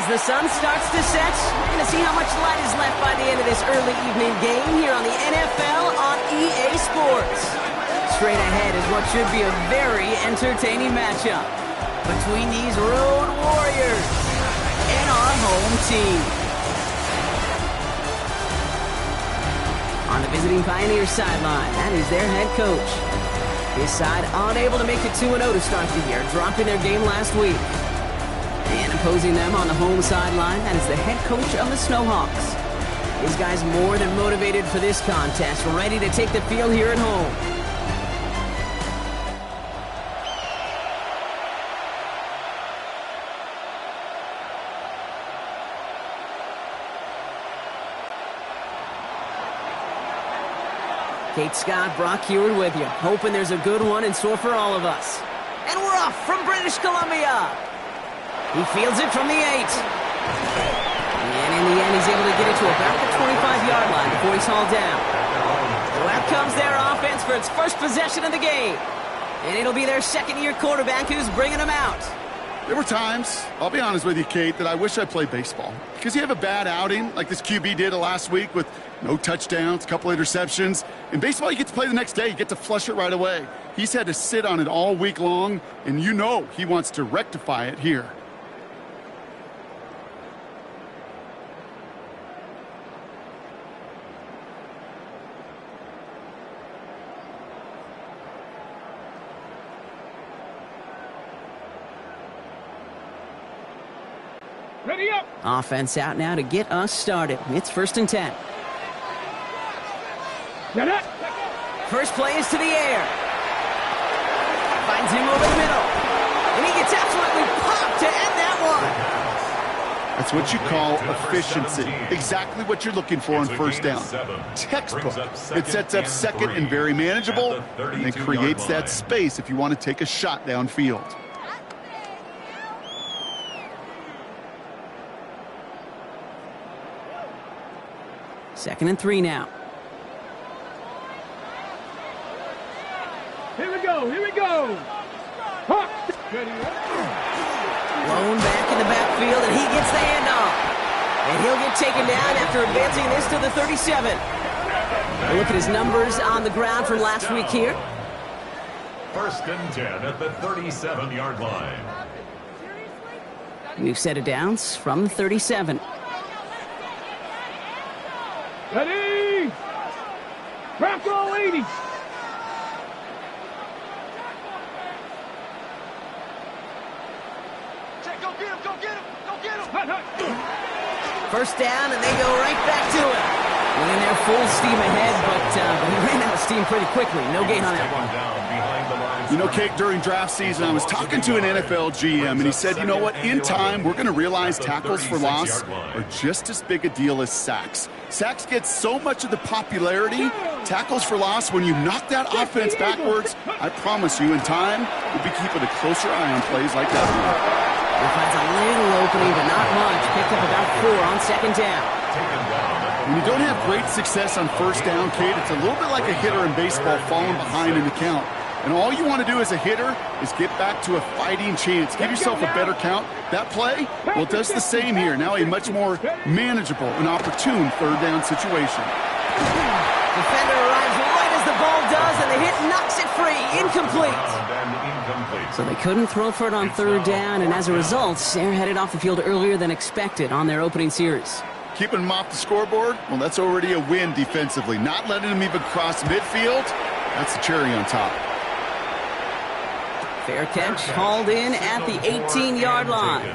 As the sun starts to set, we're going to see how much light is left by the end of this early evening game here on the NFL on EA Sports. Straight ahead is what should be a very entertaining matchup between these road warriors and our home team. On the visiting Pioneers sideline, that is their head coach. His side unable to make it 2-0 to start the year, dropping their game last week. And opposing them on the home sideline, that is the head coach of the Snowhawks. These guys more than motivated for this contest, ready to take the field here at home. Kate Scott, Brock Heward with you, hoping there's a good one in store for all of us. And we're off from British Columbia. He fields it from the 8. And in the end, he's able to get it to about the 25-yard line before he's hauled down. So out comes their offense for its first possession of the game. And it'll be their second-year quarterback who's bringing them out. There were times, I'll be honest with you, Kate, that I wish I played baseball. Because you have a bad outing, like this QB did last week with no touchdowns, a couple interceptions. In baseball, you get to play the next day. You get to flush it right away. He's had to sit on it all week long, and you know he wants to rectify it here. Ready up. Offense out now to get us started. It's 1st and 10. Get it. First play is to the air. Finds him over the middle. And he gets absolutely popped to end that one. That's what you call efficiency. Exactly what you're looking for on first down. Textbook. It sets up second and very manageable, and then creates that space if you want to take a shot downfield. Second and 3 now. Here we go. Here we go. Huh. Blown back in the backfield, and he gets the handoff. And he'll get taken down after advancing this to the 37. A look at his numbers on the ground from last week here. 1st and 10 at the 37-yard line. We've set it downs from the 37. Ready. Wrap roll 80. Go get him, go get him, go get him. First down, and they go right back to it. Went in there full steam ahead, but he ran out of steam pretty quickly. No gain on that one. You know, Kate, during draft season, I was talking to an NFL GM, and he said, you know what, in time, we're going to realize tackles for loss are just as big a deal as sacks. Sacks get so much of the popularity. Tackles for loss, when you knock that offense backwards, I promise you, in time, we'll be keeping a closer eye on plays like that one. He finds a little opening, but not much. Picked up about 4 on 2nd down. When you don't have great success on first down, Kate, it's a little bit like a hitter in baseball falling behind in the count. And all you want to do as a hitter is get back to a fighting chance. Give yourself a better count. That play, well, it does the same here. Now a much more manageable and opportune 3rd down situation. Defender arrives right as the ball does, and the hit knocks it free. Incomplete. So they couldn't throw for it on 3rd down, and as a result, they're headed off the field earlier than expected on their opening series. Keeping them off the scoreboard, well, that's already a win defensively. Not letting them even cross midfield, that's the cherry on top. Fair catch, hauled in at the 18-yard line.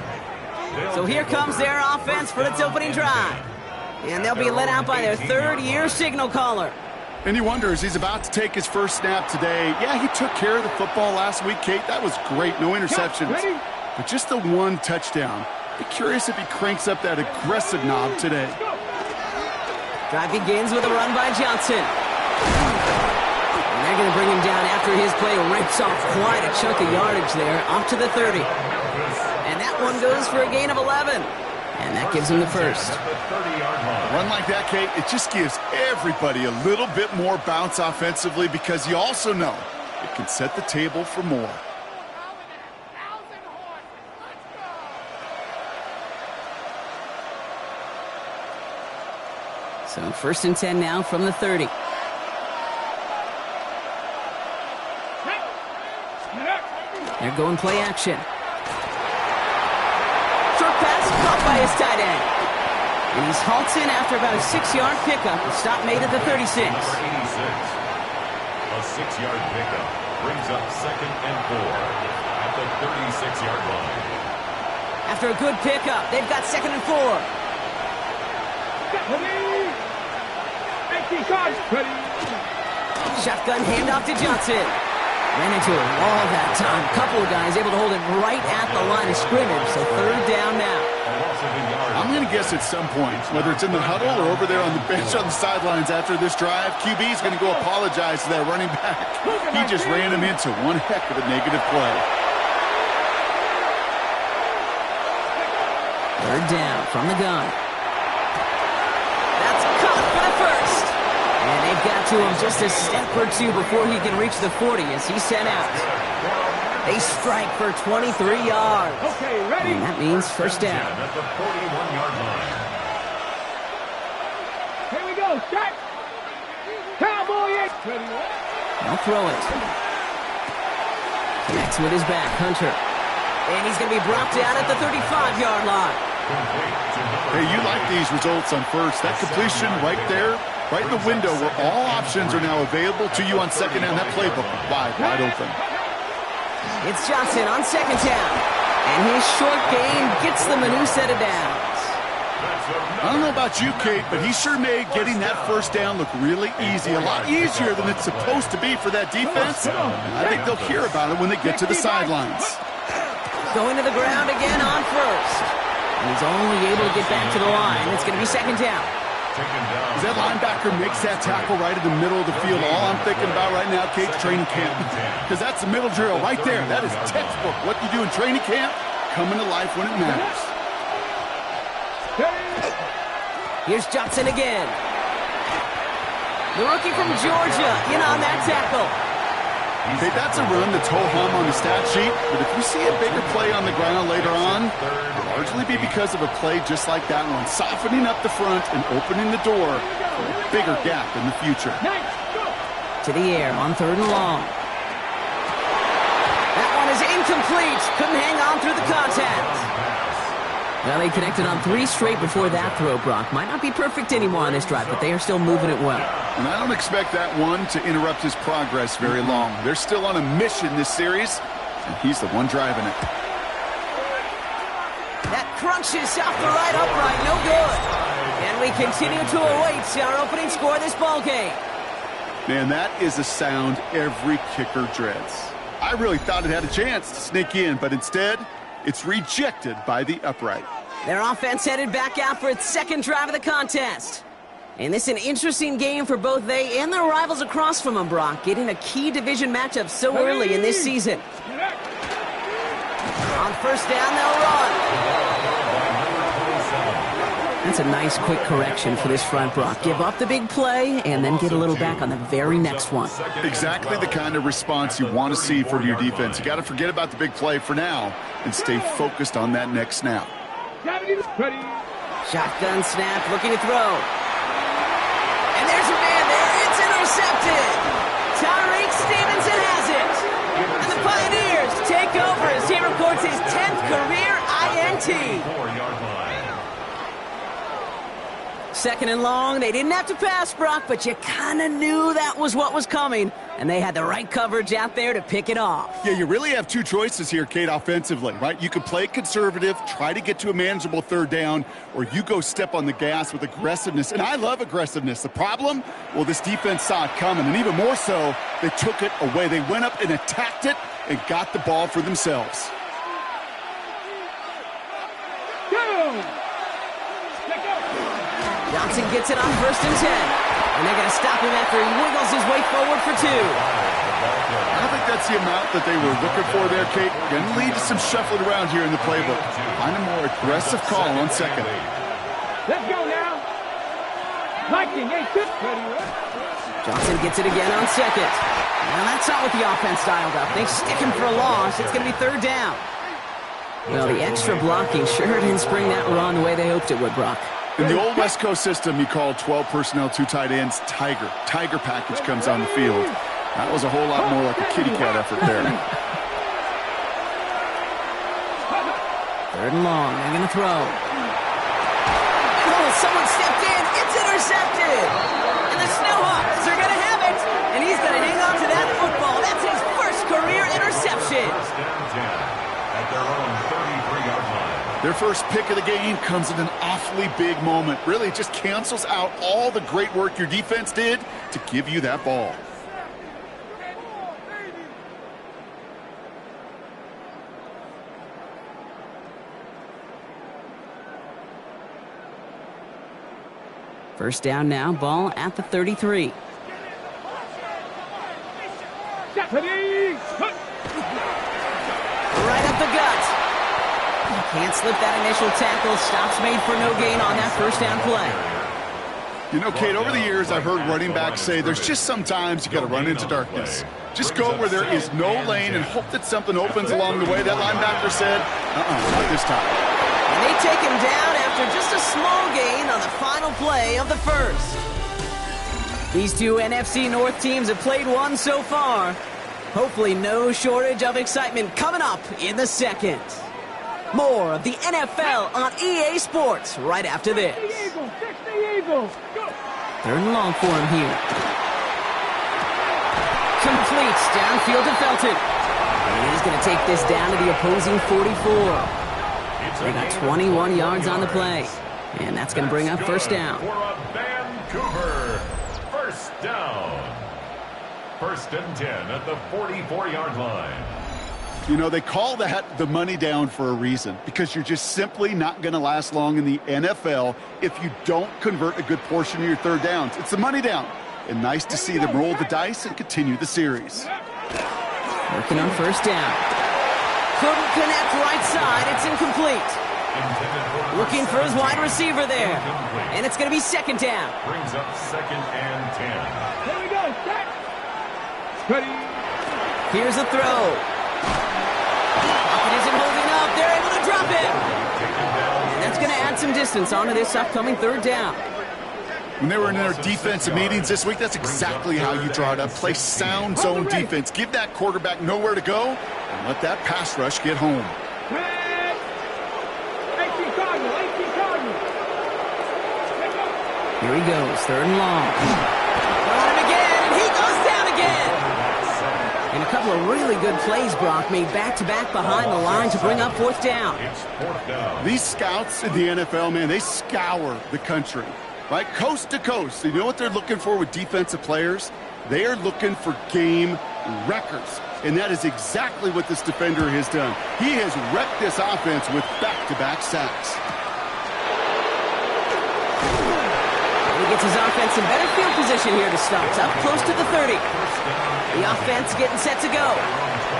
So here comes their offense for its opening drive. And they'll be let out by their 3rd-year signal caller. And you wonder, as he's about to take his first snap today, yeah, he took care of the football last week, Kate. That was great, no interceptions. But just the 1 touchdown. Be curious if he cranks up that aggressive knob today. Drive begins with a run by Johnson. And they're going to bring him down after his play rips off quite a chunk of yardage there, off to the 30. And that one goes for a gain of 11. And that gives him the first. A run like that, Kate, it just gives everybody a little bit more bounce offensively because you also know it can set the table for more. So 1st and 10 now from the 30. They're going play action. Short pass caught by his tight end. And he's halted after about a 6-yard pickup. The stop made at the 36. Number 86. A 6-yard pickup brings up 2nd and 4 at the 36-yard line. After a good pickup, they've got 2nd and 4. Shotgun handoff to Johnson. Ran into a wall that time. Couple of guys able to hold it right at the line of scrimmage. So 3rd down now. I'm going to guess at some point, whether it's in the huddle or over there on the bench on the sidelines after this drive, QB is going to go apologize to that running back. He just ran him into one heck of a negative play. 3rd down from the gun. That's caught for the 1st. And they've got to him just a step or two before he can reach the 40 as he's sent out. They strike for 23 yards. Okay, ready? And that means 1st down. At the 41-yard line. Here we go, start. Cowboy 8. They'll throw it. Connects with his back, Hunter. And he's going to be brought down at the 35-yard line. Hey, you like these results on 1st. That completion right there, right in the window where all options are now available to you on 2nd down. That playbook wide open. It's Johnson on 2nd down. And his short game gets them a new set of downs. I don't know about you, Kate, but he sure made getting that 1st down look really easy. A lot easier than it's supposed to be for that defense. I think they'll hear about it when they get to the sidelines. Going to the ground again on 1st. And he's only able to get back to the line. It's going to be 2nd down. As that linebacker makes that tackle right in the middle of the field, all I'm thinking about right now, Kate's training camp. Because that's the middle drill right there. That is textbook. What you do in training camp, coming to life when it matters. Here's Johnson again. The rookie from Georgia in on that tackle. Hey, that's a run that's ho-hum on the stat sheet, but if we see a bigger play on the ground later on, it'll largely be because of a play just like that one, softening up the front and opening the door for a bigger gap in the future. To the air on 3rd and long. That one is incomplete. Couldn't hang on through the contact. Well, they connected on 3 straight before that throw, Brock. Might not be perfect anymore on this drive, but they are still moving it well. And I don't expect that one to interrupt his progress very long. They're still on a mission this series, and he's the one driving it. That crunches off the right upright, no good. And we continue to await our opening score of this ball game. Man, that is a sound every kicker dreads. I really thought it had a chance to sneak in, but instead, it's rejected by the upright. Their offense headed back out for its 2nd drive of the contest. And this is an interesting game for both they and their rivals across from them, Brock, getting a key division matchup so early in this season. On 1st down, they'll run. That's a nice quick correction for this front, Brock. Give up the big play and then get a little back on the very next one. Exactly the kind of response you want to see from your defense. You got to forget about the big play for now and stay focused on that next snap. Shotgun snap, looking to throw. And there's a man there. It's intercepted. Tyreek Stevenson has it. And the Pioneers take over as he records his 10th career INT. 2nd and long. They didn't have to pass, Brock, but you kind of knew that was what was coming. And they had the right coverage out there to pick it off. Yeah, you really have 2 choices here, Kate, offensively, right? You can play conservative, try to get to a manageable 3rd down, or you go step on the gas with aggressiveness. And I love aggressiveness. The problem? Well, this defense saw it coming, and even more so, they took it away. They went up and attacked it and got the ball for themselves. Johnson gets it on 1st and 10. And they're going to stop him after he wiggles his way forward for 2. I don't think that's the amount that they were looking for there, Kate. Going to lead to some shuffling around here in the playbook. Find a more aggressive call on 2nd. Let's go now. Lightning ain't good. Johnson gets it again on 2nd. Now that's not what the offense dialed up. They stick him for a loss. It's going to be 3rd down. Well, the extra blocking sure didn't spring that run the way they hoped it would, Brock. In the old West Coast system, you call 12 personnel, 2 tight ends, Tiger. Tiger package comes on the field. That was a whole lot more like a kitty cat effort there. 3rd and long. They're going to throw. Oh, someone stepped in. It's intercepted. And the Snowhawks are going to have it. And he's going to hang on to that football. That's his first career interception. First and 10 at their own 33-yard line. Their first pick of the game comes at an awfully big moment. Really, it just cancels out all the great work your defense did to give you that ball. First down now, ball at the 33. Right up the gut. Can't slip that initial tackle. Stops made for no gain on that first down play. You know, Kate, over the years, I've heard running backs say there's just sometimes you got to run into darkness. Just go where there is no lane and hope that something opens along the way. That linebacker said, not this time. And they take him down after just a small gain on the final play of the first. These two NFC North teams have played one so far. Hopefully no shortage of excitement coming up in the second. More of the NFL on EA Sports right after this. 3rd and long for him here. Completes downfield to Felton. And he's going to take this down to the opposing 44. They got 21 yards on the play. And that's going to bring up first down. For a Vancouver first down. 1st and 10 at the 44-yard line. You know, they call that the money down for a reason, because you're just simply not going to last long in the NFL if you don't convert a good portion of your 3rd downs. It's the money down. And nice to see them roll the dice and continue the series. Working on first down. Couldn't connect right side. It's incomplete. Looking for his wide receiver there. And it's going to be 2nd down. Brings up 2nd and 10. Here we go. Ready. Here's a throw. Pocket isn't holding up. They're able to drop it. And that's going to add some distance onto this upcoming 3rd down. When they were in their defensive meetings this week, that's exactly how you draw it up. Play sound zone defense. Give that quarterback nowhere to go and let that pass rush get home. 18 Cardinal. Here he goes, 3rd and long. Throwing him again, and he goes down again. And a couple of really good plays, Brock, made back-to-back behind the line to bring up 4th down. It's 4th down. These scouts in the NFL, man, they scour the country, right? Coast to coast. You know what they're looking for with defensive players? They are looking for game records. And that is exactly what this defender has done. He has wrecked this offense with back-to-back sacks. He gets his offense in better field position here to start. Up close to the 30. The offense getting set to go.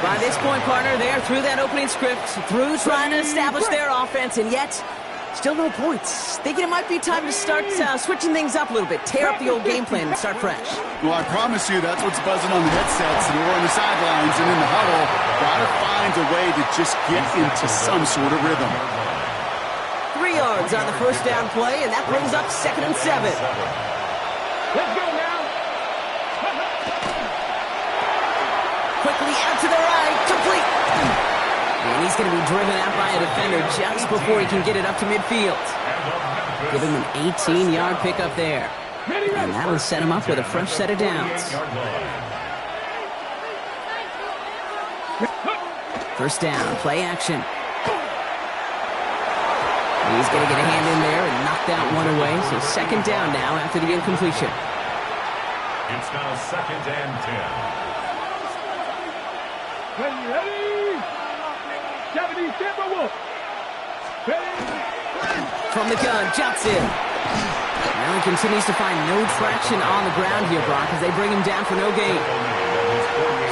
By this point, partner, they're through that opening script, through trying to establish their offense, and yet still no points. Thinking it might be time to start switching things up a little bit, tear up the old game plan and start fresh. Well, I promise you that's what's buzzing on the headsets and over on the sidelines and in the huddle. Gotta find a way to just get into some sort of rhythm. 3 yards on the first down play, and that brings up 2nd and 7. Let's go now. Quickly out to the right, complete. And he's going to be driven out by a defender just before he can get it up to midfield. Give him an 18-yard pickup there. And that'll set him up with a fresh set of downs. First down, play action. He's going to get a hand in there and knock that one away. So 2nd down now after the incompletion. It's now 2nd and 10. Ready? 70 Timberwolves. From the gun, Johnson. Now he continues to find no traction on the ground here, Brock, as they bring him down for no gain.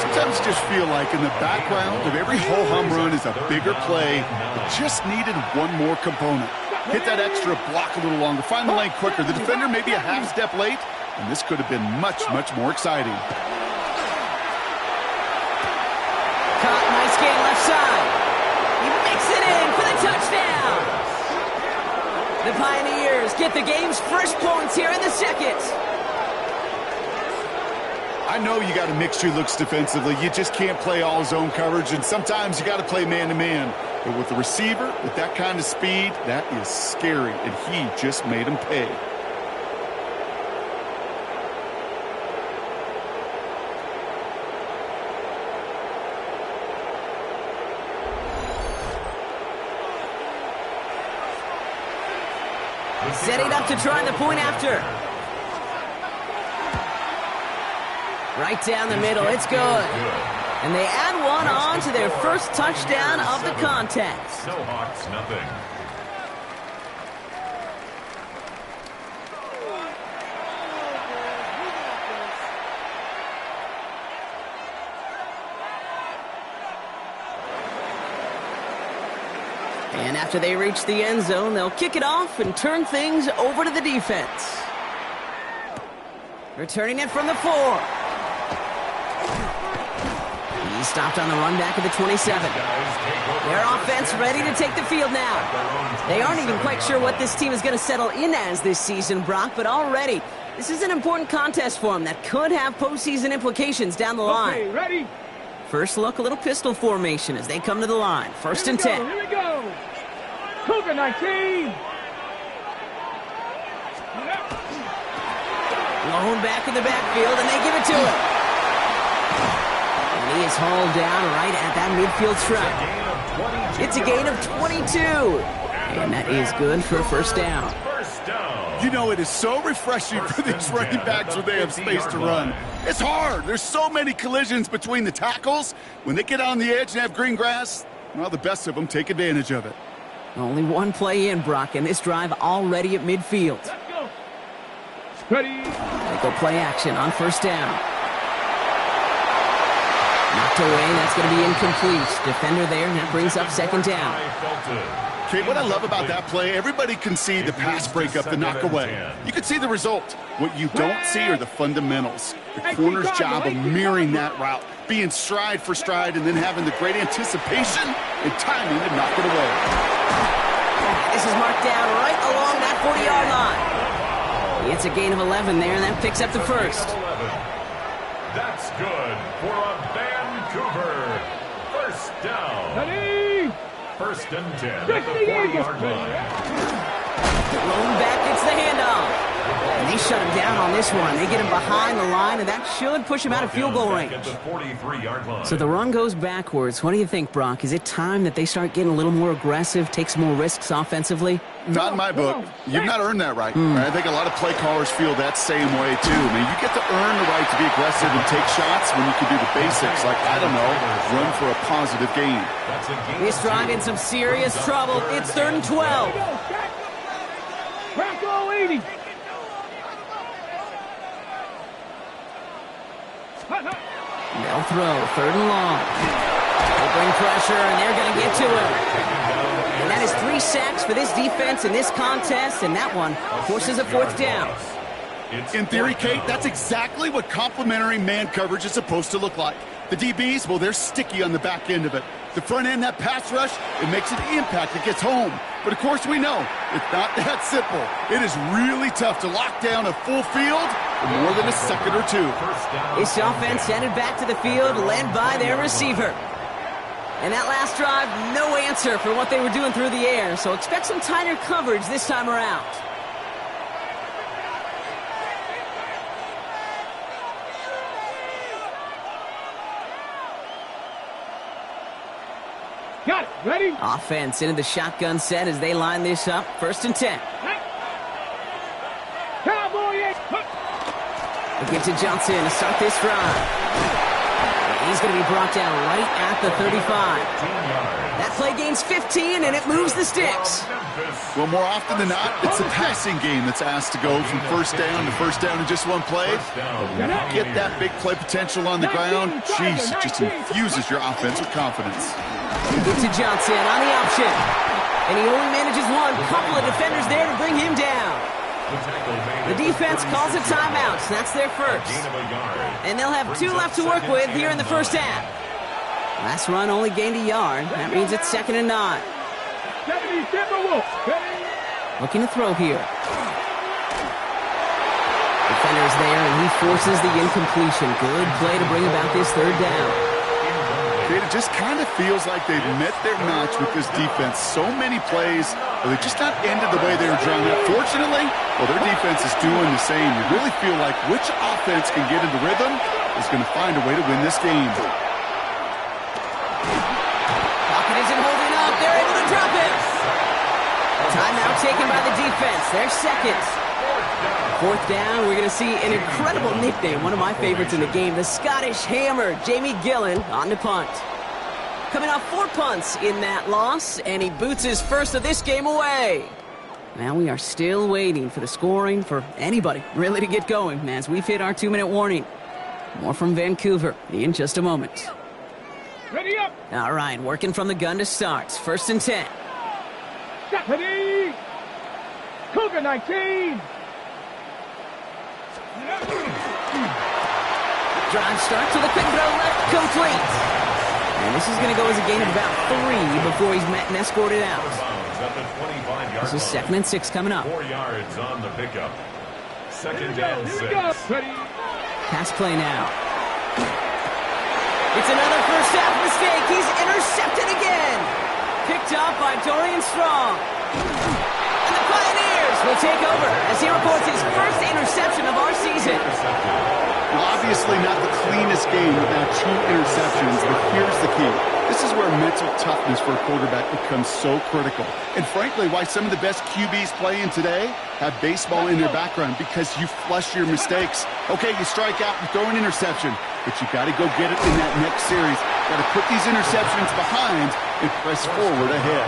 Sometimes just feel like in the background of every ho-hum run is a bigger play that just needed one more component. Hit that extra block a little longer, find the lane quicker. The defender may be a half step late, and this could have been much, much more exciting. Caught, nice gain left side. He makes it in for the touchdown. The Pioneers get the game's first points here in the second. I know you got a mixture looks defensively. You just can't play all zone coverage, and sometimes you got to play man-to-man. But with the receiver, with that kind of speed, that is scary, and he just made him pay. Setting up to try the point after. Right down the middle, it's good. And they add one on to their first touchdown of the contest. No Hawks, nothing. And after they reach the end zone, they'll kick it off and turn things over to the defense. Returning it from the 4. He stopped on the run back of the 27. Their offense ready to take the field now. They aren't even quite sure what this team is going to settle in as this season, Brock, but already this is an important contest for them that could have postseason implications down the line. Okay, ready? First look, a little pistol formation as they come to the line. First and 10. Here we go. Cougar 19. Blown back in the backfield, and they give it to him. And he is hauled down right at that midfield stripe. It's a gain of 22. And that is good for a first down. You know, it is so refreshing for these running backs when they have space to run. It's hard. There's so many collisions between the tackles. When they get on the edge and have green grass, well, the best of them take advantage of it. Only one play in, Brock, and this drive already at midfield. Let's go. Ready? They go play action on first down. Knocked away, that's going to be incomplete. Defender there, and that brings up second down. Okay, what I love about that play, everybody can see the pass breakup, the knock away. You can see the result. What you don't see are the fundamentals. The corner's job of mirroring that route, being stride for stride, and then having the great anticipation and timing to knock it away. This is marked down right along that 40-yard line. It's a gain of 11 there, and that picks up the first. That's good for a Vancouver first down. Ready? First and 10 at the 40-yard line. Thrown back, it's the handoff. And they shut him down on this one. They get him behind the line, and that should push him out of field goal range. So the run goes backwards. What do you think, Brock? Is it time that they start getting a little more aggressive, take some more risks offensively? Not in my book. You've not earned that right. I think a lot of play callers feel that same way, too. I mean, you get to earn the right to be aggressive and take shots when you can do the basics, like, I don't know, run for a positive gain. This drive in some serious trouble. It's 3rd and 12. Bronco 80. They'll throw, 3rd and long. They bring pressure, and they're going to get to him. And that is 3 sacks for this defense in this contest, and that one forces a 4th down. In theory, Kate, that's exactly what complementary man coverage is supposed to look like. The DBs, well, they're sticky on the back end of it. The front end, that pass rush, it makes an impact. It gets home. But, of course, we know it's not that simple. It is really tough to lock down a full field in more than a second or two. This offense headed back to the field, led by their receiver. And that last drive, no answer for what they were doing through the air. So expect some tighter coverage this time around. Got it. Ready? Offense into the shotgun set as they line this up. 1st and 10. Cowboy 8. They get to Johnson to start this drive. He's going to be brought down right at the 35. That play gains 15, and it moves the sticks. Well, more often than not, it's the passing game that's asked to go from first down in just one play. When you get that big play potential on the ground, geez, it just infuses your offense with confidence. To Johnson on the option. And he only manages one. Couple of defenders there to bring him down. The defense calls a timeout. So that's their first. And they'll have 2 left to work with here in the first half. Last run only gained a yard. That means it's 2nd and 9. Looking to throw here. Defender's there, and he forces the incompletion. Good play to bring about this third down. It just kind of feels like they've met their match with this defense. So many plays, but they just not ended the way they were drawn up. Fortunately, well, their defense is doing the same. You really feel like which offense can get into rhythm is going to find a way to win this game. Pocket isn't holding up. They're able to drop it. Timeout taken by the defense. Their second. Fourth down, we're going to see an incredible nickname, one of my favorites in the game, the Scottish Hammer, Jamie Gillen, on the punt. Coming off 4 punts in that loss, and he boots his first of this game away. Now we are still waiting for the scoring for anybody really to get going as we've hit our 2-minute warning. More from Vancouver in just a moment. Ready up. All right, working from the gun to start. 1st and 10. Stop. Ready. Cougar 19. Drive start to the quick throw left, complete. And this is going to go as a gain of about 3 before he's met and escorted out. This is 2nd and 6 coming up. 4 yards on the pickup. 2nd and 6. Pass play now. It's another first half mistake. He's intercepted again. Picked up by Dorian Strong. And the Pioneers will take over as he reports his first interception of our season. Now, obviously not the cleanest game without 2 interceptions, but here's the key. This is where mental toughness for a quarterback becomes so critical. And frankly, why some of the best QBs playing today have baseball in their background, because you flush your mistakes. Okay, you strike out and throw an interception, but you got to go get it in that next series. Got to put these interceptions behind and press forward ahead.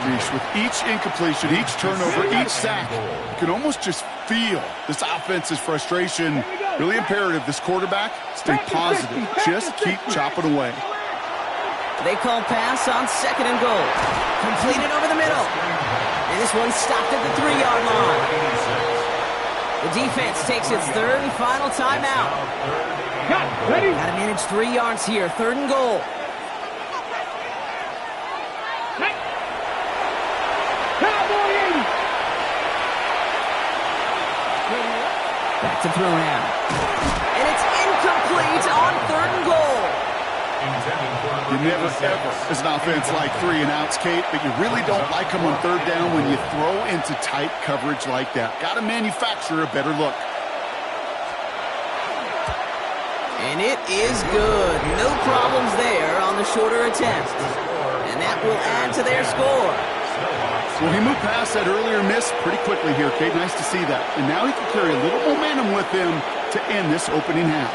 Reece, with each incompletion, each turnover, each sack, you can almost just feel this offense's frustration. Really imperative, this quarterback, stay positive. Just keep chopping away. They call pass on 2nd and goal. Completed over the middle. And this one stopped at the 3-yard line. The defense takes its 3rd and final timeout. Got to manage 3 yards here. 3rd and goal. Back to throw now. And it's incomplete on 3rd and goal. You never, ever, as an offense, like 3 and outs, Kate, but you really don't like them on 3rd down when you throw into tight coverage like that. Got to manufacture a better look. And it is good. No problems there on the shorter attempt. And that will add to their score. Well, he moved past that earlier miss pretty quickly here, Kate. Nice to see that. And now he can carry a little momentum with him to end this opening half.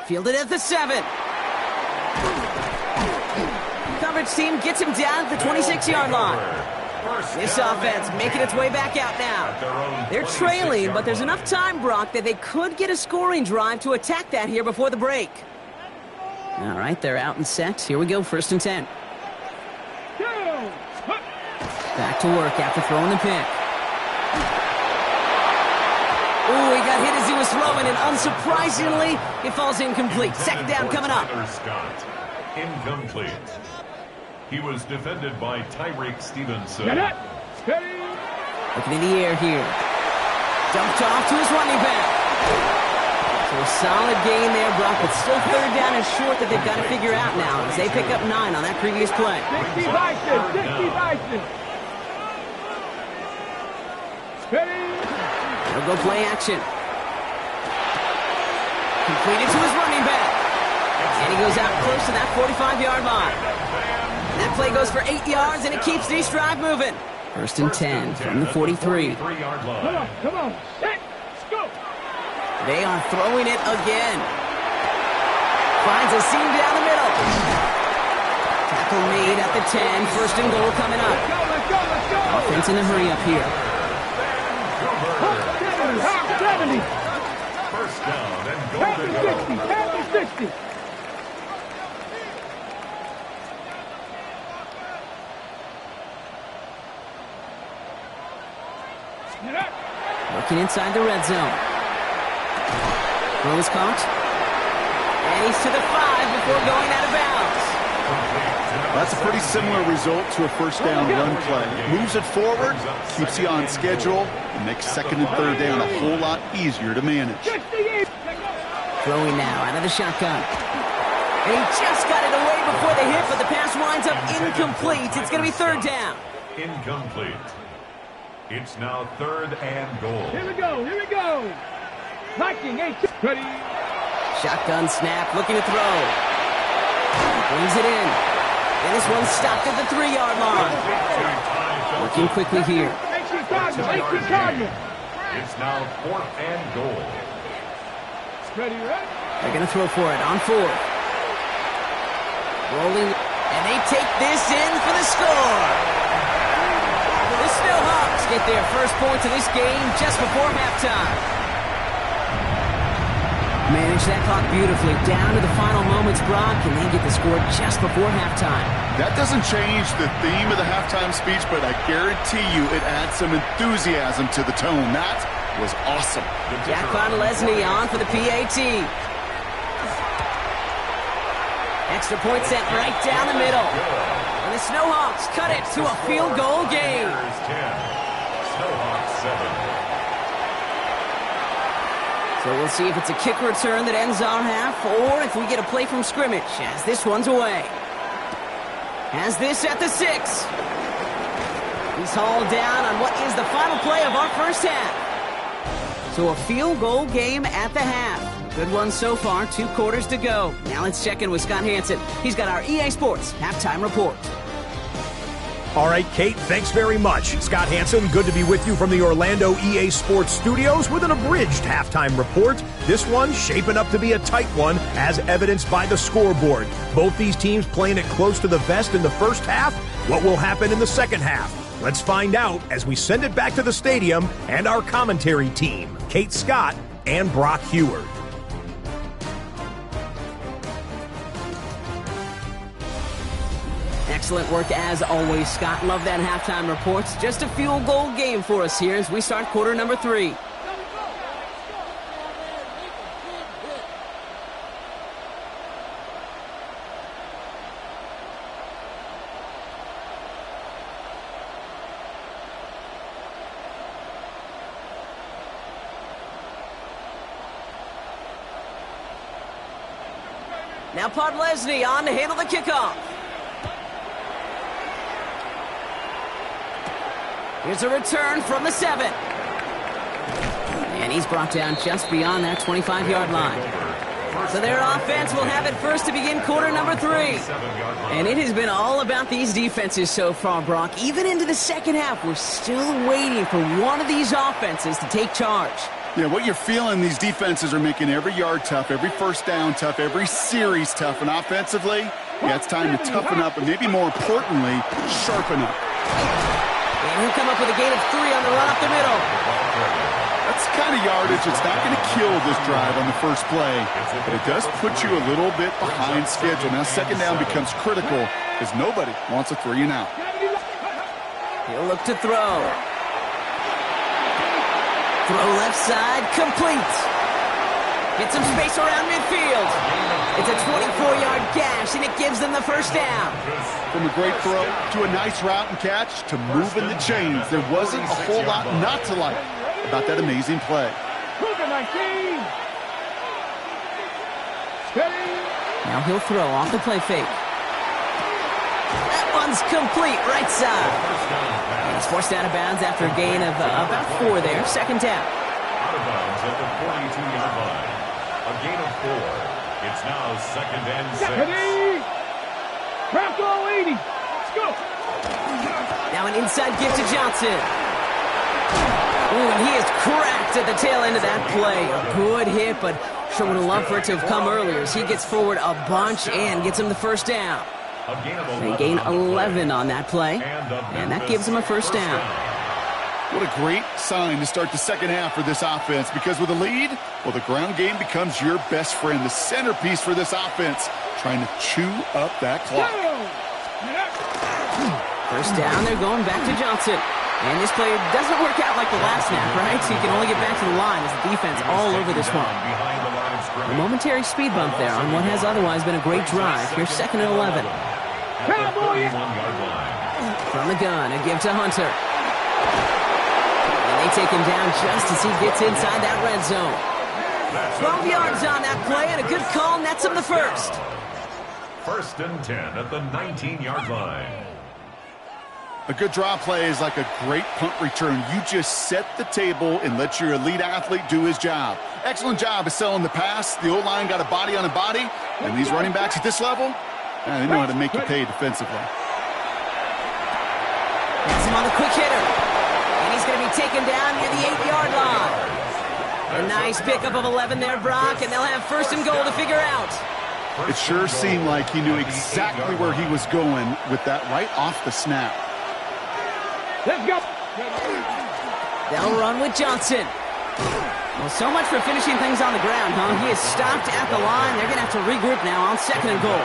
Fielded at the 7. Coverage team gets him down at the 26-yard line. This offense making its way back out now. They're trailing, but there's enough time, Brock, that they could get a scoring drive to attack that here before the break. All right, they're out and set. Here we go, 1st and 10. Back to work after throwing the pick. Ooh, he got hit as he was throwing, and unsurprisingly, it falls incomplete. 2nd down coming up. Incomplete. He was defended by Tyreek Stevenson. Looking in the air here. Dumped off to his running back. So a solid gain there, Brock, but still 3rd down and short that they've got to figure out now as they pick up 9 on that previous play. 60 Bison. They'll go play action. Completed to his running back. And he goes out close to that 45-yard line. That play goes for 8 yards, and it keeps this drive moving. 1st and 10 from the 43. Come on. Let's go. They are throwing it again. Finds a seam down the middle. Tackle made at the 10. 1st and goal coming up. Let's go. Offense in a hurry up here. 70. First down and goal to go. 60. Working inside the red zone. Throw is caught. And he's to the 5 before going out of bounds. That's a pretty similar result to a first down run play. Moves it forward, keeps you on schedule, and makes second and third down a whole lot easier to manage. Throwing now out of the shotgun. And he just got it away before the hit, but the pass winds up incomplete. It's going to be third down. Incomplete. It's now third and goal. Here we go. Here we go. Knocking. Ready. Shotgun snap, looking to throw. Brings it in. And this one's stopped at the 3-yard line. Working quickly here. It's now fourth and goal. Ready. They're going to throw for it on fourth. Rolling, and they take this in for the score. The Snowhawks get their first points of this game just before halftime. Manage that clock beautifully down to the final moments, Brock, and they get the score just before halftime. That doesn't change the theme of the halftime speech, but I guarantee you it adds some enthusiasm to the tone. That was awesome. Jack Lesney on for the PAT. Extra point set right down the middle. And the Snowhawks cut it to a field goal game. Snowhawks 7. So we'll see if it's a kick return that ends our half, or if we get a play from scrimmage as this one's away. Has this at the 6. He's hauled down on what is the final play of our first half. So a field goal game at the half. Good one so far, 2 quarters to go. Now let's check in with Scott Hansen. He's got our EA Sports halftime report. All right, Kate, thanks very much. Scott Hansen, good to be with you from the Orlando EA Sports studios with an abridged halftime report. This one shaping up to be a tight one, as evidenced by the scoreboard. Both these teams playing it close to the vest in the first half. What will happen in the second half? Let's find out as we send it back to the stadium and our commentary team, Kate Scott and Brock Heward. Excellent work as always, Scott. Love that halftime report. Just a field goal game for us here as we start quarter number 3. Now Lesney on to handle the kickoff. Here's a return from the 7. And he's brought down just beyond that 25-yard line. So their offense will have it first to begin quarter number 3. And it has been all about these defenses so far, Brock. Even into the second half, we're still waiting for one of these offenses to take charge. Yeah, what you're feeling, these defenses are making every yard tough, every first down tough, every series tough. And offensively, yeah, it's time to toughen up and maybe more importantly, sharpen up. And he'll come up with a gain of 3 on the run up the middle. That's the kind of yardage that's not going to kill this drive on the first play, but it does put you a little bit behind schedule. Now second down becomes critical because nobody wants a 3 and out. He'll look to throw. Throw left side, complete. Get some space around midfield. It's a 24-yard gash, and it gives them the first down. From a great throw to a nice route and catch to moving the chains, there wasn't a whole lot not to like about that amazing play. Now he'll throw off the play fake. That one's complete, right side. And he's forced out of bounds after a gain of about 4 there. Second down. Out of bounds at the 42-yard line. A gain of 4. It's now second and 6. Craft all 80. Let's go. Now an inside give to Johnson. Ooh, and he is cracked at the tail end of that play. A good hit, but sure would have loved for it to have come earlier as he gets forward a bunch and gets him the first down. They gain 11 on that play, and that gives him a first down. What a great sign to start the second half for this offense, because with a lead, well, the ground game becomes your best friend, the centerpiece for this offense, trying to chew up that clock. First down, they're going back to Johnson. And this play doesn't work out like the last snap, right? So you can only get back to the line as the defense all over this one. A momentary speed bump there on what has otherwise been a great drive. Here's second and 11. at the 31-yard line. From the gun, a give to Hunter. And they take him down just as he gets inside that red zone. 12 yards on that play, and a good call nets him the first. First and 10 at the 19-yard line. A good draw play is like a great punt return. You just set the table and let your elite athlete do his job. Excellent job of selling the pass. The O-line got a body on a body, and these running backs at this level, they know how to make you pay defensively. That's him on the quick hitter. And he's going to be taken down near the 8-yard line. A nice pickup of 11 there, Brock, and they'll have first and goal to figure out. It sure seemed like he knew exactly where he was going with that right off the snap. Let's go. They'll run with Johnson. Well, so much for finishing things on the ground, huh? He is stopped at the line. They're going to have to regroup now on second and goal.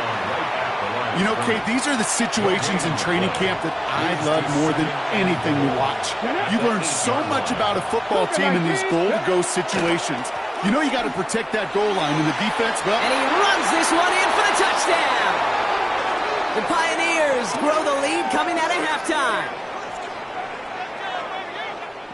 You know, Kate, these are the situations in training camp that I love more than anything to watch. You learn so much about a football team in these goal-to-go situations. You know you got to protect that goal line in the defense. Well, and he runs this one in for the touchdown. The Pioneers grow the lead coming out of halftime.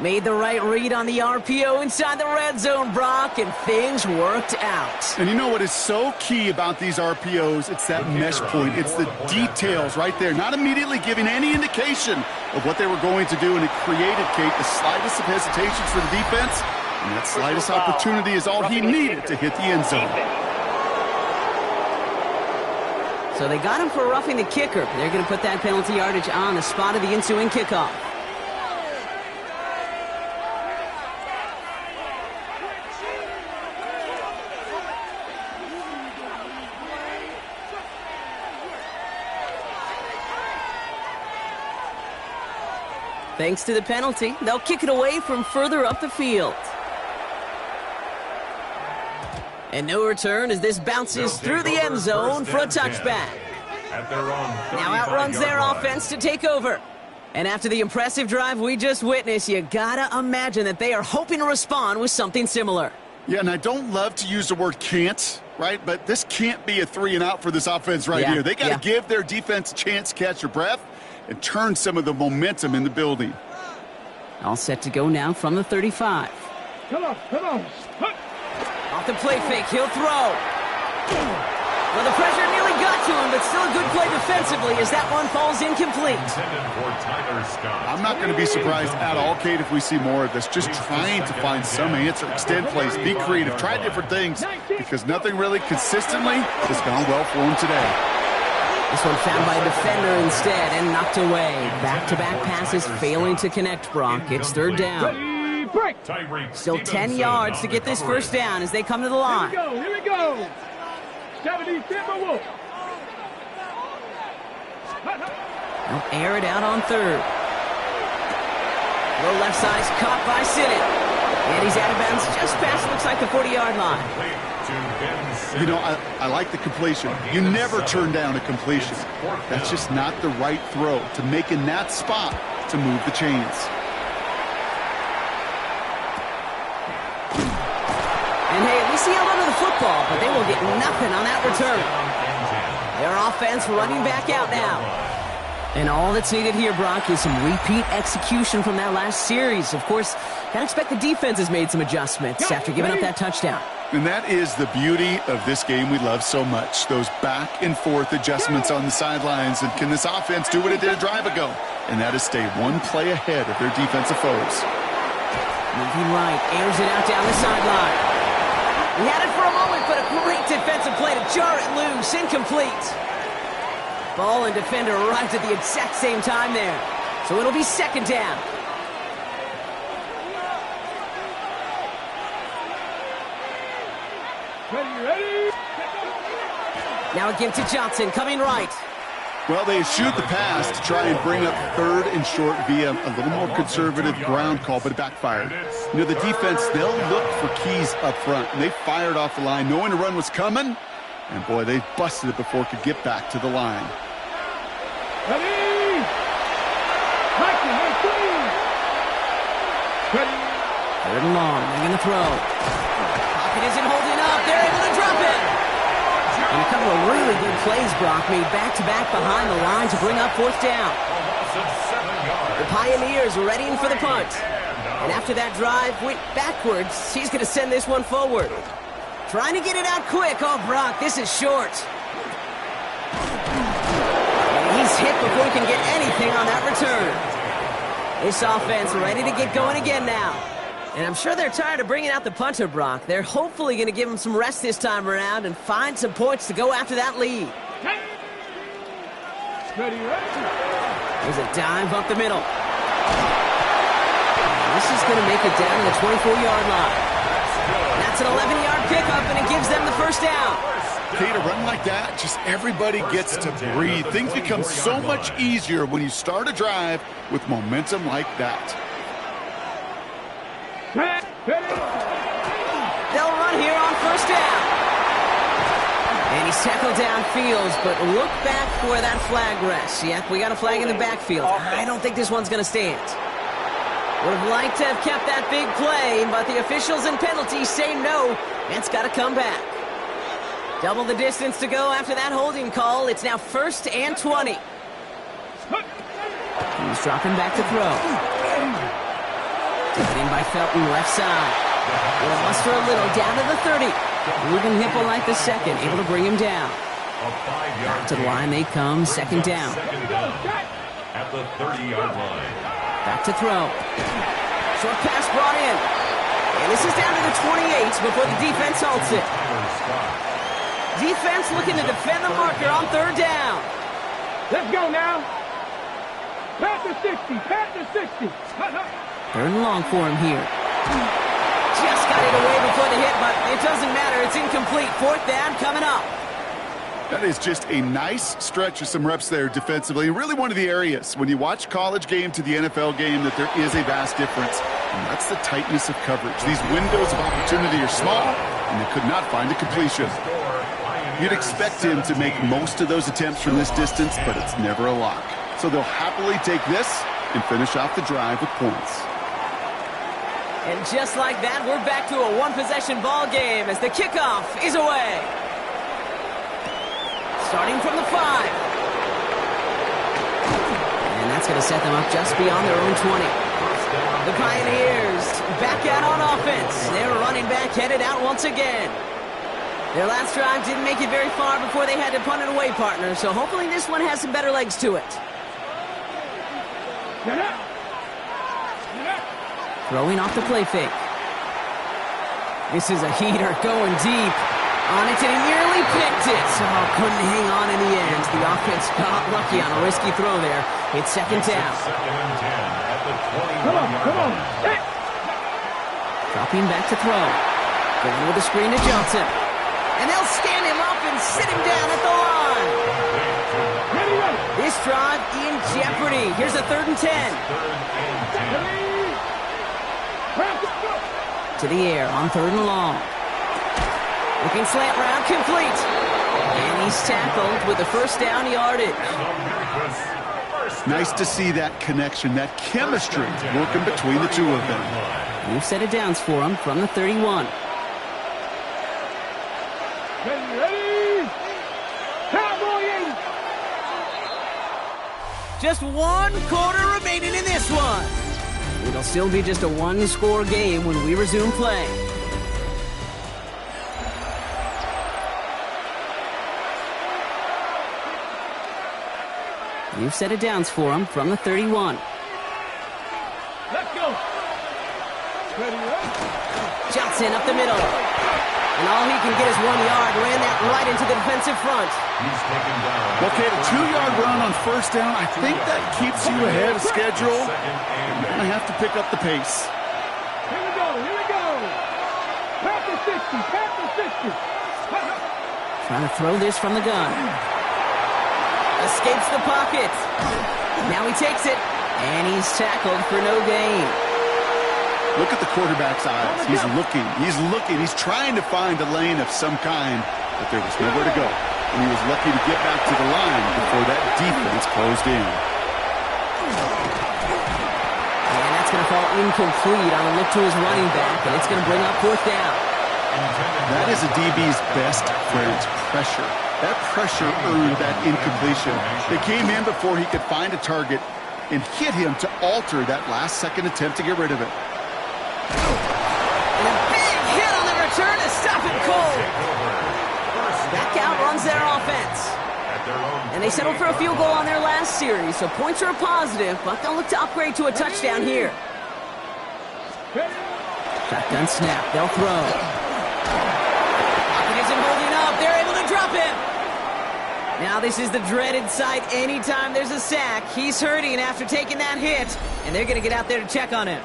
Made the right read on the RPO inside the red zone, Brock, and things worked out. And you know what is so key about these RPOs? It's that mesh point. It's the details right there, not immediately giving any indication of what they were going to do, and it created, Kate, the slightest of hesitations for the defense, and that slightest opportunity is all he needed to hit the end zone. So they got him for roughing the kicker. They're going to put that penalty yardage on the spot of the ensuing kickoff. Thanks to the penalty, they'll kick it away from further up the field. And no return as this bounces through the end zone for a touchback. Now outruns their offense to take over. And after the impressive drive we just witnessed, you gotta imagine that they are hoping to respond with something similar. Yeah, and I don't love to use the word can't, right? But this can't be a 3-and-out for this offense right here. They got to give their defense a chance to catch their breath and turn some of the momentum in the building. All set to go now from the 35. Come on, come on. Off the play fake, he'll throw. Well, the pressure nearly got to him, but still a good play defensively as that one falls incomplete. I'm not going to be surprised at all, Kate, if we see more of this. Just trying to find some answer, extend plays, be creative, try different things, because nothing really consistently has gone well for him today. This one found by a defender instead and knocked away. Back-to-back passes failing to connect, Brock. It's third down. Still 10 yards to get this first down as they come to the line. Here we go. 70 Timberwolves. They'll air it out on third. Low left side's caught by Sinnott. And he's out of bounds just past, looks like, the 40-yard line. You know, I like the completion. You never turn down a completion. That's just not the right throw to make in that spot to move the chains. And hey, at least he held onto the football, but they will get nothing on that return. Their offense running back out now. And all that's needed here, Brock, is some repeat execution from that last series. Of course, gotta expect the defense has made some adjustments after giving up that touchdown. And that is the beauty of this game we love so much, those back-and-forth adjustments on the sidelines. And can this offense do what it did a drive ago? And that is stay one play ahead of their defensive foes. Moving right, airs it out down the sideline. He had it for a moment, but a great defensive play to jar it loose, incomplete. Ball and defender arrived at the exact same time there. So it'll be second down. Ready? Now a give to Johnson, coming right. Well, they eschewed the pass to try and bring up third and short via a little more conservative ground call, but it backfired. You know, the defense, they'll look for keys up front, and they fired off the line knowing the run was coming, and boy, they busted it before it could get back to the line. Ready? Third and long, they're going to throw. Pocket isn't holding up, they're able to drop it. And a couple of really really good plays, Brock, made back-to-back behind the line to bring up fourth down. The Pioneers readying for the punt. And after that drive went backwards, he's going to send this one forward. Trying to get it out quick. Oh, Brock, this is short. And he's hit before he can get anything on that return. This offense ready to get going again now. And I'm sure they're tired of bringing out the punter, Brock. They're hopefully going to give him some rest this time around and find some points to go after that lead. There's a dive up the middle. This is going to make it down to the 24-yard line. That's an 11-yard pickup, and it gives them the first down. Kate, a run like that, just everybody gets to breathe. Things become so much easier when you start a drive with momentum like that. They'll run here on first down. And he's tackled downfield, but look back where that flag rests. Yep, we got a flag in the backfield. I don't think this one's going to stand. Would have liked to have kept that big play, but the officials and penalties say no. It's got to come back. Double the distance to go after that holding call. It's now 1st and 20. He's dropping back to throw. Taken in by Felton, left side. Will muster a little, down to the 30. Ruben Hippolyte the second, able to bring him down. Back to the line they come, second down. At the 30-yard line. Back to throw. Short pass brought in. And this is down to the 28 before the defense halts it. Defense looking to defend the marker on third down. Let's go now. Pat the 60. Pat the 60. Third and long for him here. Just got it away before the hit, but it doesn't matter. It's incomplete. Fourth down coming up. That is just a nice stretch of some reps there defensively. Really one of the areas when you watch college game to the NFL game that there is a vast difference. And that's the tightness of coverage. These windows of opportunity are small, and they could not find a completion. You'd expect him to make most of those attempts from this distance, but it's never a lock. So they'll happily take this and finish off the drive with points. And just like that, we're back to a one-possession ball game as the kickoff is away. Starting from the 5. And that's going to set them up just beyond their own 20. The Pioneers back out on offense. They're running back headed out once again. Their last drive didn't make it very far before they had to punt it away, partner. So hopefully this one has some better legs to it. Throwing off the play fake. This is a heater going deep. On it, and he nearly picked it. So couldn't hang on in the end. The offense got lucky on a risky throw there. It's second down. Second and 10 at the 21-yard Come on. line. Dropping back to throw. Going with the screen to Johnson. And they'll stand him up and sit him down at the line. This drive in jeopardy. Here's a 3rd and 10. To the air on 3rd and long. Looking slant route, complete. And he's tackled with the first down yardage. Nice to see that connection, that chemistry working between the two of them. We've set it downs for him from the 31. Ready? Cowboy 80. Just 1 quarter remaining in this one. It'll still be just a one-score game when we resume play. We've set it downs for him from the 31. Let's go. Ready? Johnson up the middle. And all he can get is 1 yard. Ran that right into the defensive front. He's taken down. Okay, a 2-yard run on first down. I think that keeps you ahead of schedule. You're going to have to pick up the pace. Here we go. Pat the 60. Trying to throw this from the gun. Escapes the pocket. Now he takes it. And he's tackled for no gain. Look at the quarterback's eyes. He's looking. He's trying to find a lane of some kind, but there was nowhere to go. And he was lucky to get back to the line before that defense closed in. And that's going to fall incomplete on a look to his running back, and it's going to bring up fourth down. That is a DB's best friend, pressure. That pressure earned that incompletion. They came in before he could find a target and hit him to alter that last-second attempt to get rid of it. And a big hit on the return to stop it cold. That outruns their offense. And they settled for a field goal on their last series, so points are a positive, but they'll look to upgrade to a touchdown here. Shotgun snap, they'll throw. Pocket isn't holding up, they're able to drop him. Now this is the dreaded sight anytime there's a sack. He's hurting after taking that hit, and they're going to get out there to check on him.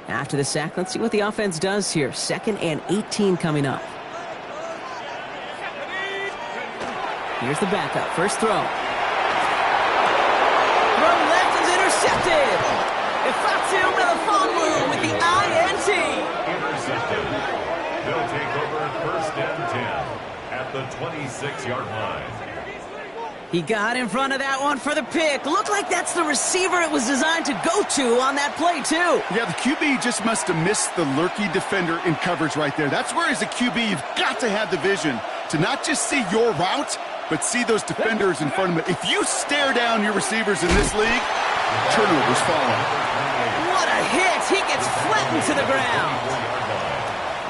After the sack, let's see what the offense does here. 2nd and 18 coming up. Here's the backup. First throw. Throw left is intercepted. Ifatu with a fumble with the INT. Intercepted. They'll take over 1st and 10 at the 26-yard line. He got in front of that one for the pick. Looked like that's the receiver it was designed to go to on that play, too. Yeah, the QB just must have missed the lurky defender in coverage right there. That's where, as a QB, you've got to have the vision to not just see your route, but see those defenders in front of it. If you stare down your receivers in this league, turnovers follow. What a hit. He gets flattened to the ground.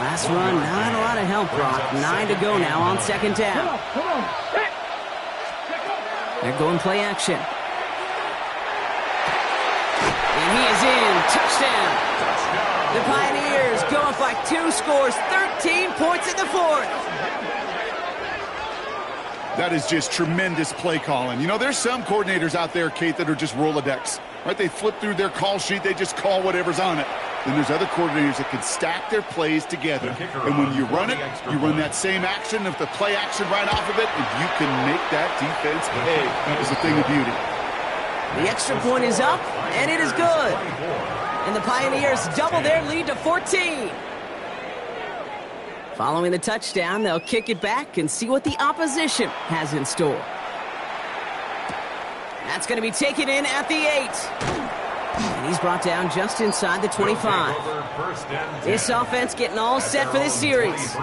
Last run, not a lot of help, Brock. 9 to go now on 2nd down. Come on. They're going play action. And he is in. Touchdown. The Pioneers go up by 2 scores, 13 points in the 4th. That is just tremendous play calling. You know, there's some coordinators out there, Kate, that are just Rolodex. Right? They flip through their call sheet. They just call whatever's on it. Then there's other coordinators that can stack their plays together. And when you run it, you run that same action of the play action right off of it, and you can make that defense pay. That is a thing of beauty. The extra point is up, and it is good. And the Pioneers double their lead to 14. Following the touchdown, they'll kick it back and see what the opposition has in store. That's going to be taken in at the 8. And he's brought down just inside the 25. This offense getting all set for this series.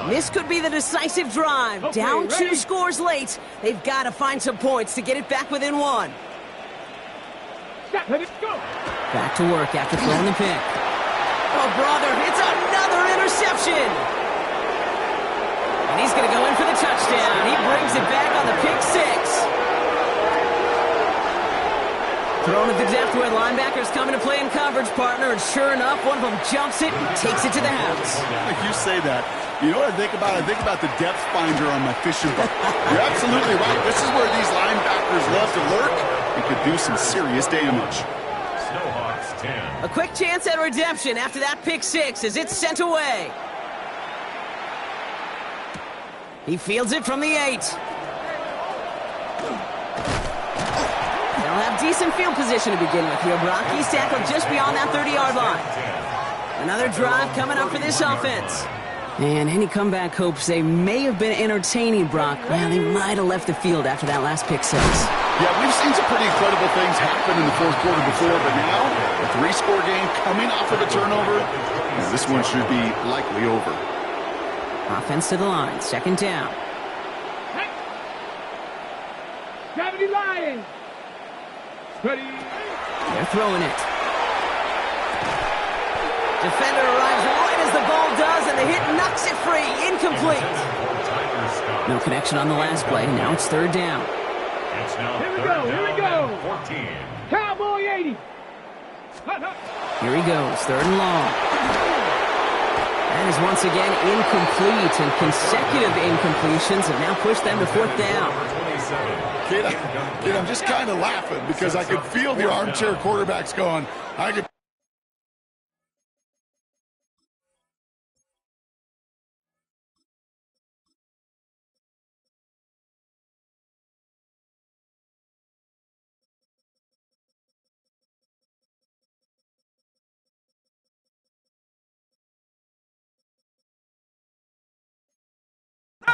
This could be the decisive drive. Down 2 scores late. They've got to find some points to get it back within 1. Back to work after throwing the pick. Oh, brother, it's another interception. And he's going to go in for the touchdown. He brings it back on the pick 6. Thrown at the depth where linebackers coming to play in coverage, partner, and sure enough, one of them jumps it and takes it to the house. You say that. You know what I think about? I think about the depth finder on my fishing boat. You're absolutely right. This is where these linebackers love to lurk and could do some serious damage. Snowhawks 10. A quick chance at redemption after that pick 6 as it's sent away. He fields it from the 8. They'll have decent field position to begin with here, Brock. He's tackled just beyond that 30-yard line. Another drive coming up for this offense. And any comeback hopes they may have been entertaining, Brock. Well, they might have left the field after that last pick 6. Yeah, we've seen some pretty incredible things happen in the 4th quarter before, but now, a 3-score game coming off of a turnover, this one should be likely over. Offense to the line, 2nd down. Gravity Lions. Ready. They're throwing it. Defender arrives right as the ball does, and the hit knocks it free. Incomplete. No connection on the last play. Now it's 3rd down. It's now Here we go. Here we go. 14. Cowboy 80. Here he goes. 3rd and long. That is once again incomplete, and consecutive incompletions have now pushed them to 4th down. Kid, I'm just kind of laughing because I could feel the armchair quarterbacks going. I could.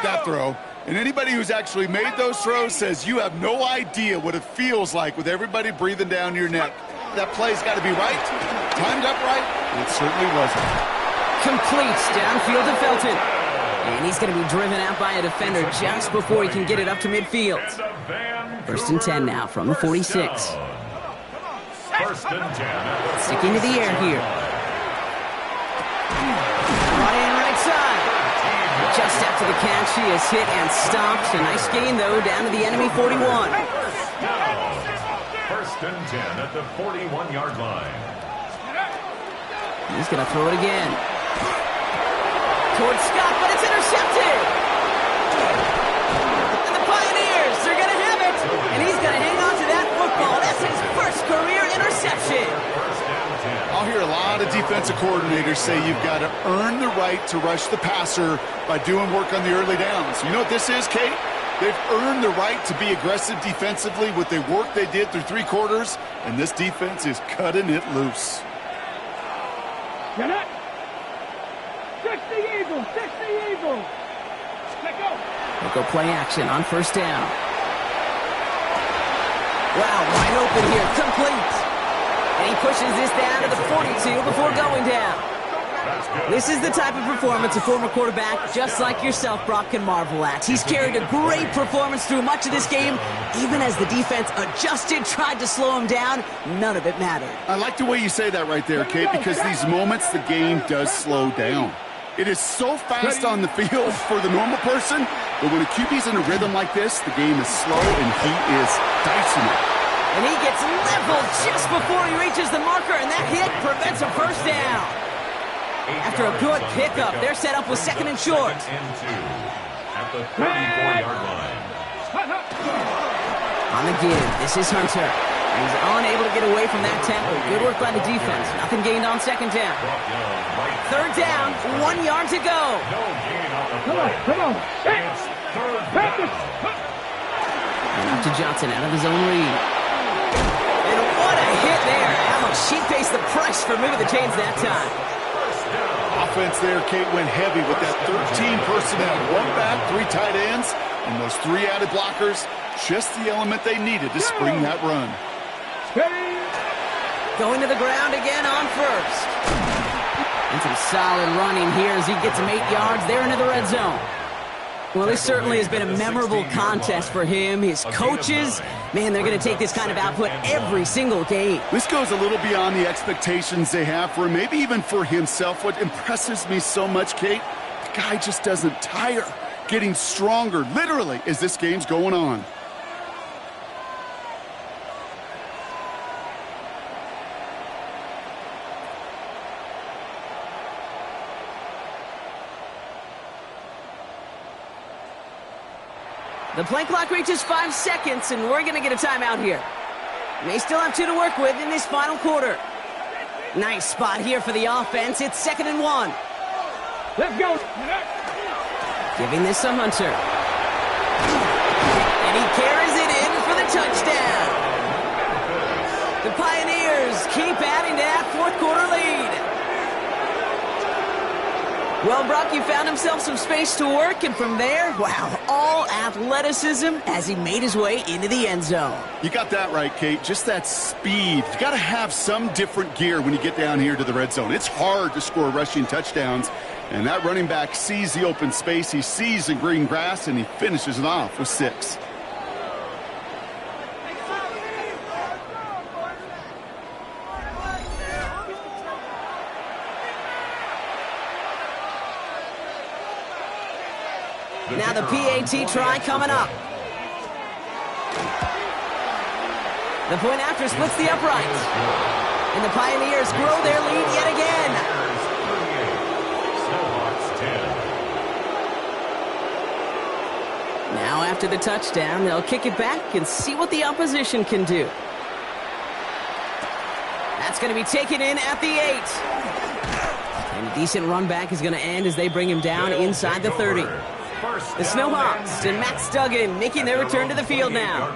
That throw, and anybody who's actually made those throws says you have no idea what it feels like with everybody breathing down your neck. that play's got to be right, timed up right, and it certainly wasn't. Completes downfield to Felton. And he's going to be driven out by a defender just before he can get it up to midfield. 1st and 10 now from the 46. Sticking to the air here. Brought in right side. Just after the catch, he is hit and stopped. A nice gain, though, down to the enemy 41. 1st and 10 at the 41-yard line. He's going to throw it again. Towards Scott, but it's intercepted. And the Pioneers, they're going to have it. And he's going to hang on to that football. That's his first career interception. I'll hear a lot of defensive coordinators say you've got to earn the right to rush the passer by doing work on the early downs. You know what this is, Kate? They've earned the right to be aggressive defensively with the work they did through 3 quarters, and this defense is cutting it loose. Get it. 60 Eagles, 60 Eagles. Let go. They'll go play action on 1st down. Wow, wide open here, complete. And he pushes this down to the 42 before going down. This is the type of performance a former quarterback, just like yourself, Brock, can marvel at. He's carried a great performance through much of this game. Even as the defense adjusted, tried to slow him down, none of it mattered. I like the way you say that right there, Kate, because these moments the game does slow down. It is so fast on the field for the normal person, but when a QB's in a rhythm like this, the game is slow and he is dicing it. And he gets leveled just before he reaches the marker, and that hit prevents a 1st down. After a good pickup, they're set up with 2nd and short. At the 34-yard line. On the give, this is Hunter. He's unable to get away from that tackle. Good work by the defense. Nothing gained on 2nd down. 3rd down, 1 yard to go. Come on. And up to Johnson out of his own read. And what a hit there. Ouch, she pays the price for moving the chains that time. Offense there, Kate, went heavy with that 13 personnel. 1 back, 3 tight ends, and those 3 added blockers. Just the element they needed to spring that run. Going to the ground again on 1st. And some solid running here as he gets him 8 yards there into the red zone. Well, this certainly has been a memorable contest for him. His coaches, man, they're going to take this kind of output every single game. This goes a little beyond the expectations they have for him, maybe even for himself. What impresses me so much, Kate, the guy just doesn't tire. Getting stronger, literally, as this game's going on. The play clock reaches 5 seconds, and we're going to get a timeout here. They still have 2 to work with in this final quarter. Nice spot here for the offense. It's 2nd and 1. Let's go. Giving this to Hunter. And he carries it in for the touchdown. The Pioneers keep adding to that 4th quarter lead. Well, Brock, you found himself some space to work, and from there, wow, all athleticism as he made his way into the end zone. You got that right, Kate. Just that speed. You got to have some different gear when you get down here to the red zone. It's hard to score rushing touchdowns, and that running back sees the open space, he sees the green grass, and he finishes it off with 6. Now the PAT try coming up. The point after splits the uprights. And the Pioneers grow their lead yet again. Now after the touchdown, they'll kick it back and see what the opposition can do. That's going to be taken in at the 8. And a decent run back is going to end as they bring him down inside the 30. The Snowhawks and Max Duggan making their return to the field now.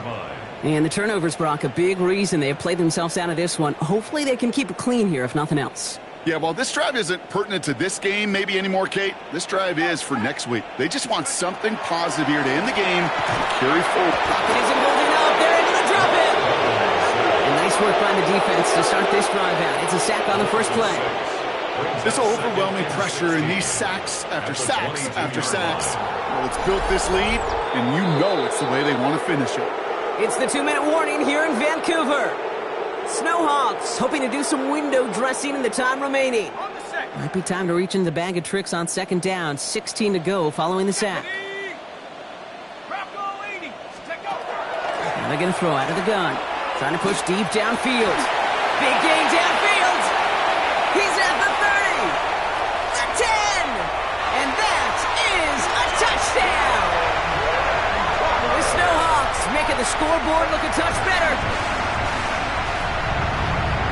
And the turnovers, Brock, a big reason they have played themselves out of this one. Hopefully they can keep it clean here, if nothing else. Yeah, well, this drive isn't pertinent to this game maybe anymore, Kate. This drive is for next week. They just want something positive here to end the game and carry forward. Pocket isn't holding up. They're into the drop-in. A nice Nice work by the defense to start this drive out. It's a sack on the first play. This overwhelming pressure and these sacks after sacks after sacks. Well, it's built this lead, and you know it's the way they want to finish it. It's the 2-minute warning here in Vancouver. Snowhawks hoping to do some window dressing in the time remaining. Might be time to reach in the bag of tricks on second down. 16 to go following the sack. Now they're going to throw out of the gun. Trying to push deep downfield. Big gain downfield. He's at the 30. The 10. And that is a touchdown. The Snowhawks making the scoreboard look a touch better.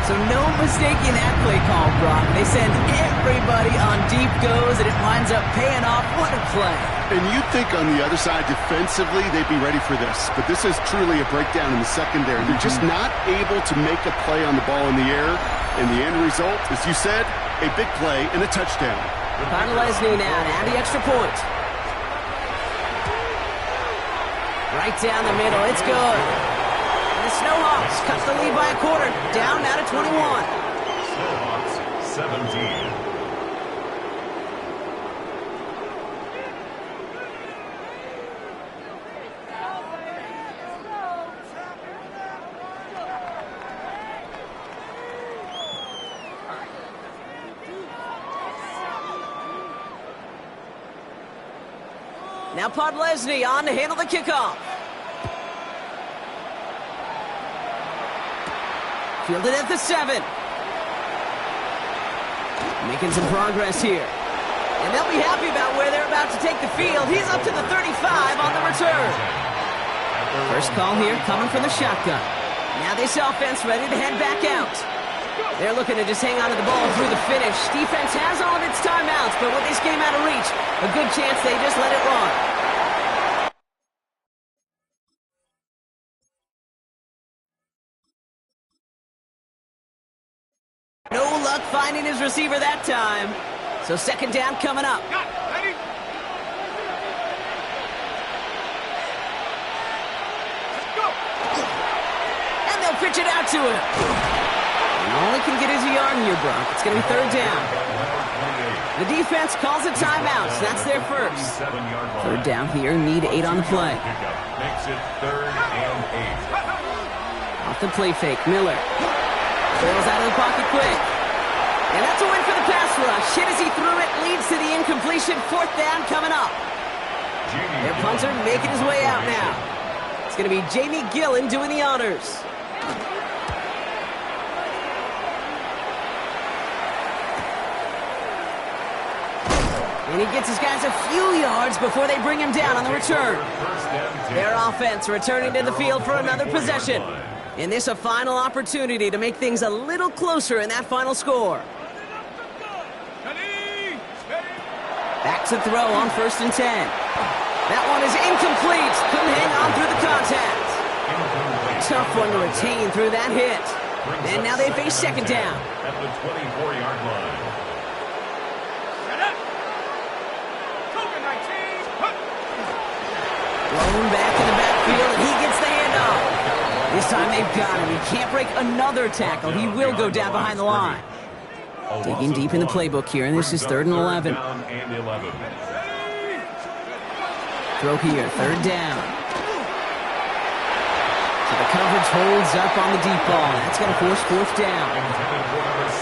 So no mistaking that play call, Brock. They send everybody on deep goes, and it winds up paying off. What a play. And you'd think on the other side, defensively, they'd be ready for this. But this is truly a breakdown in the secondary. They're just not able to make a play on the ball in the air. And the end result, as you said, a big play and a touchdown. Lesney now to add the extra point. Right down the middle. It's good. And the Snowhawks cut the lead by a quarter. Down now to 21. Snowhawks 17. Now Lesney on to handle the kickoff. Fielded at the 7. Making some progress here. And they'll be happy about where they're about to take the field. He's up to the 35 on the return. First call here coming from the shotgun. Now this offense ready to head back out. They're looking to just hang on to the ball through the finish. Defense has all of its timeouts, but with this game out of reach, a good chance they just let it run. No luck finding his receiver that time. So second down coming up. And they'll pitch it out to him. All he can get is a yard here, Brock. It's going to be third down. The defense calls a timeout, so that's their first. Third down here, need 8 on the play. Makes it third and 8. Off the play fake, Miller. Sails out of the pocket quick. And that's a win for the pass rush. Hit as he threw it, leads to the incompletion. Fourth down coming up. Their punter making his way out now. It's going to be Jamie Gillen doing the honors. And he gets his guys a few yards before they bring him down on the return. Their offense returning to the field for another possession. And this a final opportunity to make things a little closer in that final score. Back to throw on first and 10. That one is incomplete. Couldn't hang on through the contact. Tough one to retain through that hit. And now they face second down. At the 24-yard line. Thrown back in the backfield, and he gets the handoff. This time they've got him. He can't break another tackle. He will go down behind the line. Digging deep in the playbook here, and this is third and 11. Throw here, third down. So the coverage holds up on the deep ball. That's going to force fourth down.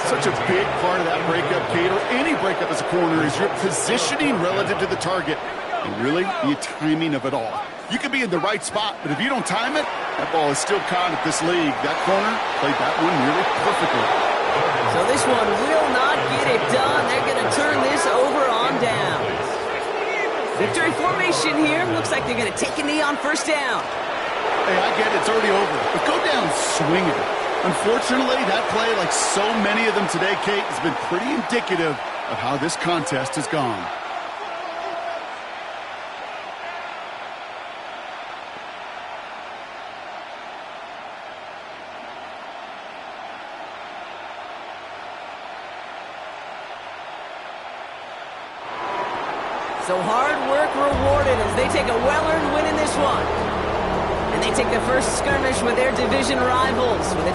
Such a big part of that breakup, Kate, or any breakup as a corner, is your positioning relative to the target. And really, the timing of it all. You could be in the right spot, but if you don't time it, that ball is still caught at this league. That corner played that one really perfectly. So this one will not get it done. They're going to turn this over on down. Victory formation here. Looks like they're going to take a knee on first down. Hey, I get it. It's already over. But go down swinging. Unfortunately, that play, like so many of them today, Kate, has been pretty indicative of how this contest has gone. So hard work rewarded as they take a well-earned win in this one. And they take the first skirmish with their division rivals with a